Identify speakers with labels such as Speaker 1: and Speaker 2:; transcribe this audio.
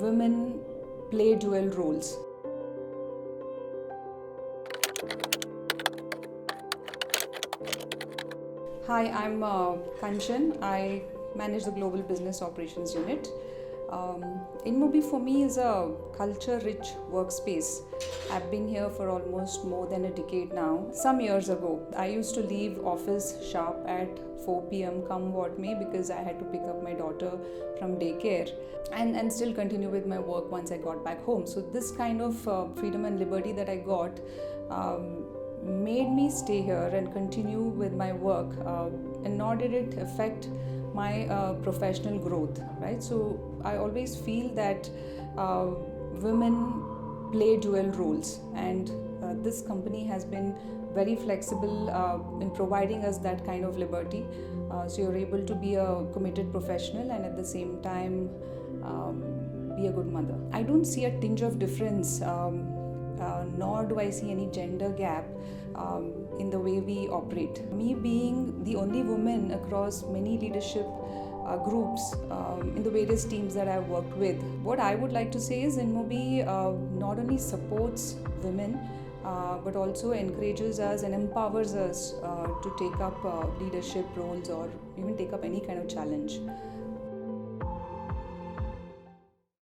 Speaker 1: women play dual roles. Hi, I'm Kanchan. I manage the Global Business Operations Unit. InMobi for me is a culture-rich workspace. I've been here for almost more than a decade now. Some years ago, I used to leave office sharp at 4 p.m. come what may because I had to pick up my daughter from daycare and still continue with my work once I got back home. So this kind of freedom and liberty that I got made me stay here and continue with my work, and nor did it affect my professional growth, right? So I always feel that women play dual roles, and this company has been very flexible in providing us that kind of liberty. So you're able to be a committed professional and at the same time be a good mother. I don't see a tinge of difference, nor do I see any gender gap in the way we operate. Me being the only woman across many leadership groups in the various teams that I've worked with, what I would like to say is InMobi not only supports women but also encourages us and empowers us to take up leadership roles or even take up any kind of challenge.